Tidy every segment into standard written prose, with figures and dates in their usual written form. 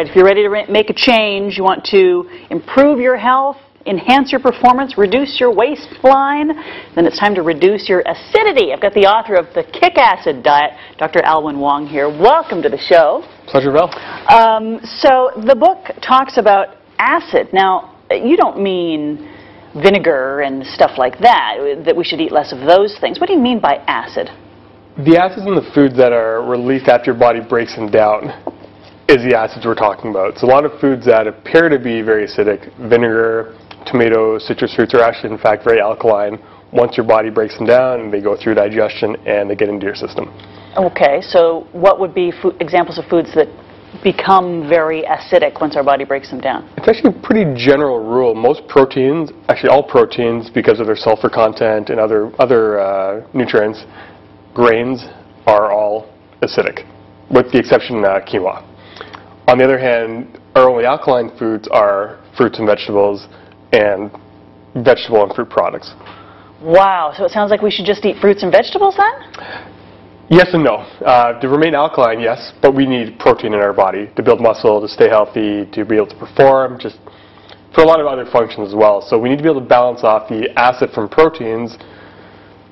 right, if you're ready to make a change, you want to improve your health, enhance your performance, reduce your waistline, then it's time to reduce your acidity. I've got the author of The Kick Acid Diet, Dr. Alwyn Wong here. Welcome to the show. Pleasure, Val. So the book talks about acid. Now, you don't mean vinegar and stuff like that we should eat less of those things. What do you mean by acid? The acids in the foods that are released after your body breaks them down is the acids we're talking about. So a lot of foods that appear to be very acidic, vinegar, tomatoes, citrus fruits, are actually in fact very alkaline. Once your body breaks them down, they go through digestion and they get into your system. Okay, so what would be examples of foods that become very acidic once our body breaks them down? It's actually a pretty general rule. Most proteins, actually all proteins, because of their sulfur content and other nutrients, grains are all acidic, with the exception of quinoa. On the other hand, our only alkaline foods are fruits and vegetables and vegetable and fruit products. Wow, so it sounds like we should just eat fruits and vegetables then? Yes and no. To remain alkaline, yes, but we need protein in our body to build muscle, to stay healthy, to be able to perform, just for a lot of other functions as well. So we need to be able to balance off the acid from proteins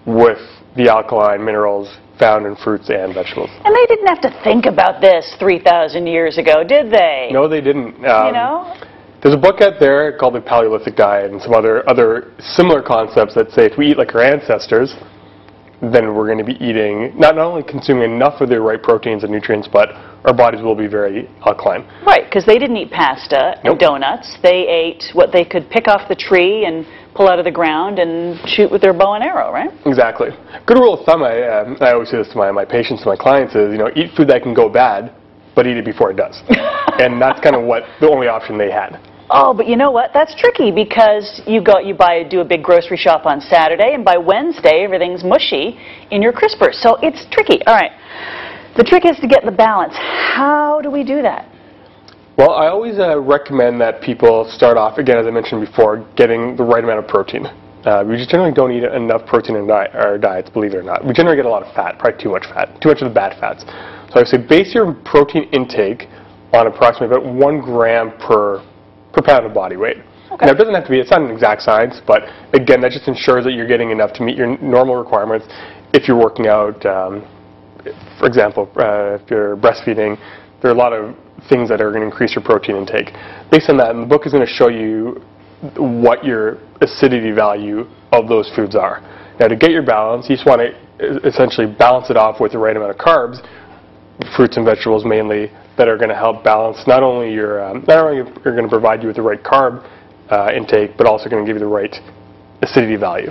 with the alkaline minerals found in fruits and vegetables. And they didn't have to think about this 3,000 years ago, did they? No, they didn't. You know? There's a book out there called The Paleolithic Diet and some other similar concepts that say if we eat like our ancestors, then we're going to be eating, not only consuming enough of the right proteins and nutrients, but our bodies will be very alkaline. Right, because they didn't eat pasta and donuts. They ate what they could pick off the tree and pull out of the ground and shoot with their bow and arrow, right? Exactly. Good rule of thumb, I always say this to my patients and my clients is, eat food that can go bad, but eat it before it does. And that's kind of the only option they had. Oh, but you know what? That's tricky because you do a big grocery shop on Saturday, and by Wednesday everything's mushy in your crisper. So it's tricky. All right. The trick is to get the balance. How do we do that? Well, I always recommend that people start off, again, as I mentioned before, getting the right amount of protein. We just generally don't eat enough protein in our diets, believe it or not. We generally get a lot of fat, probably too much fat, too much of the bad fats. So I would say base your protein intake on approximately about 1 gram per pound of body weight. Okay. Now, it doesn't have to be, it's not an exact science, but again, that just ensures that you're getting enough to meet your normal requirements. If you're working out, for example, if you're breastfeeding, there are a lot of things that are going to increase your protein intake. Based on that, and the book is going to show you what your acidity value of those foods are. Now, to get your balance, you just want to essentially balance it off with the right amount of carbs, fruits and vegetables mainly, that are going to help balance not only are going to provide you with the right carb intake, but also going to give you the right acidity value.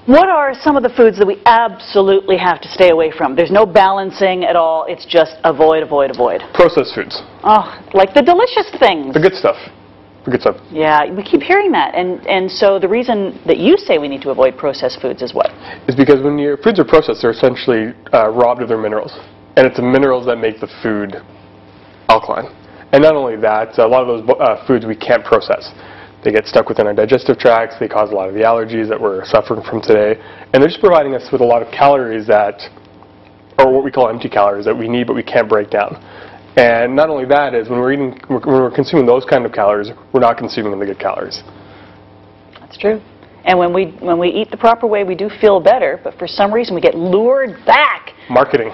What are some of the foods that we absolutely have to stay away from? There's no balancing at all. It's just avoid, avoid, avoid. Processed foods. Oh, like the delicious things. The good stuff. The good stuff. Yeah, we keep hearing that. And so the reason that you say we need to avoid processed foods is what? Is because when your foods are processed, they're essentially robbed of their minerals. And it's the minerals that make the food alkaline. And not only that, a lot of those foods we can't process. They get stuck within our digestive tracts. They cause a lot of the allergies that we're suffering from today. And they're just providing us with a lot of calories that, or what we call empty calories, that we need but we can't break down. And not only that is when we're consuming those kind of calories, we're not consuming the good calories. That's true. And when we eat the proper way, we do feel better. But for some reason, we get lured back. Marketing.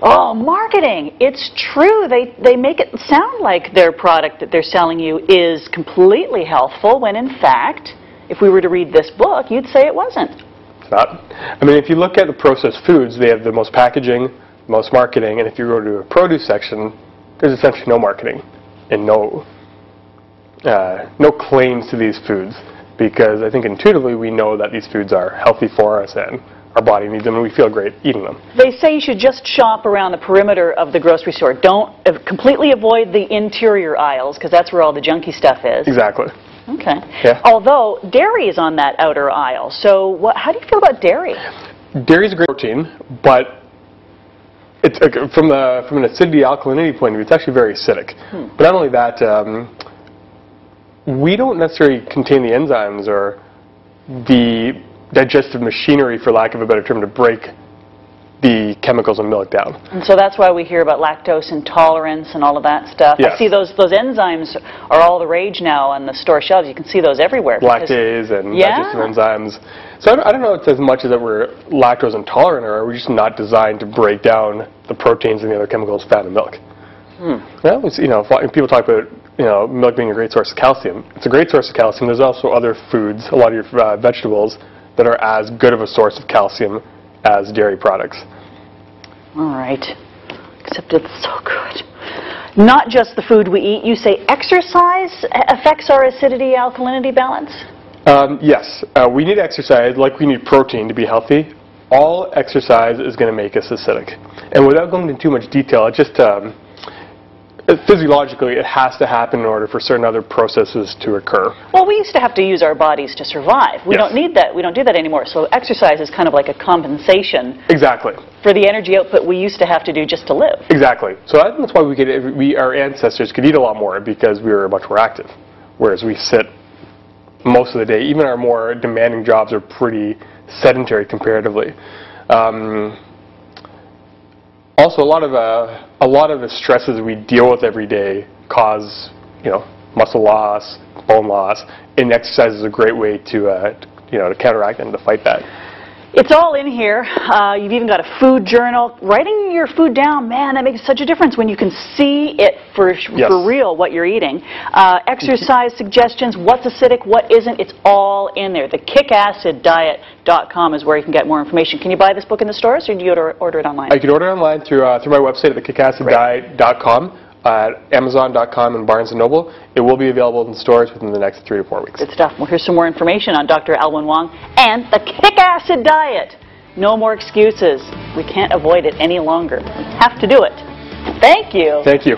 Oh, marketing. It's true. They make it sound like their product that they're selling you is completely healthful, when in fact, if we were to read this book, you'd say it wasn't. It's not. I mean, if you look at the processed foods, they have the most packaging, most marketing, and if you go to a produce section, there's essentially no marketing and no claims to these foods, because I think intuitively we know that these foods are healthy for us and our body needs them and we feel great eating them. They say you should just shop around the perimeter of the grocery store. Don't completely avoid the interior aisles, because that's where all the junky stuff is. Exactly. Okay. Yeah. Although dairy is on that outer aisle. So how do you feel about dairy? Dairy is a great protein, but it's from an acidity alkalinity point of view, it's actually very acidic. But not only that, we don't necessarily contain the enzymes or the digestive machinery, for lack of a better term, to break the chemicals in milk down. And so that's why we hear about lactose intolerance and all of that stuff. Yes. I see those enzymes are all the rage now on the store shelves. You can see those everywhere. Lactase and digestive enzymes. So I don't know if it's as much as that we're lactose intolerant, or are we just not designed to break down the proteins and the other chemicals found in milk? Well, if people talk about milk being a great source of calcium. It's a great source of calcium. There's also other foods, a lot of your vegetables, that are as good of a source of calcium as dairy products. All right. Except it's so good. Not just the food we eat. You say exercise affects our acidity-alkalinity balance? Yes. We need exercise like we need protein to be healthy. All exercise is going to make us acidic. And without going into too much detail, it just physiologically it has to happen in order for certain other processes to occur. Well, we used to have to use our bodies to survive. We don't need that. We don't do that anymore. So exercise is kind of like a compensation. Exactly. For the energy output we used to have to do just to live. Exactly. So I think that's why our ancestors could eat a lot more, because we were much more active, whereas we sit most of the day. Even our more demanding jobs are pretty sedentary comparatively. Also, a lot of the stresses we deal with every day cause, muscle loss, bone loss, and exercise is a great way to counteract and to fight that. It's all in here. You've even got a food journal. Writing your food down, man, that makes such a difference when you can see it for real, what you're eating. Exercise suggestions, what's acidic, what isn't, it's all in there. The KickAcidDiet.com is where you can get more information. Can you buy this book in the stores, or do you order it online? You can order it online through my website at thekickaciddiet.com. At Amazon.com and Barnes & Noble. It will be available in stores within the next 3 to 4 weeks. Good stuff. Well, here's some more information on Dr. Alwyn Wong and the Kick Acid Diet. No more excuses. We can't avoid it any longer. We have to do it. Thank you. Thank you.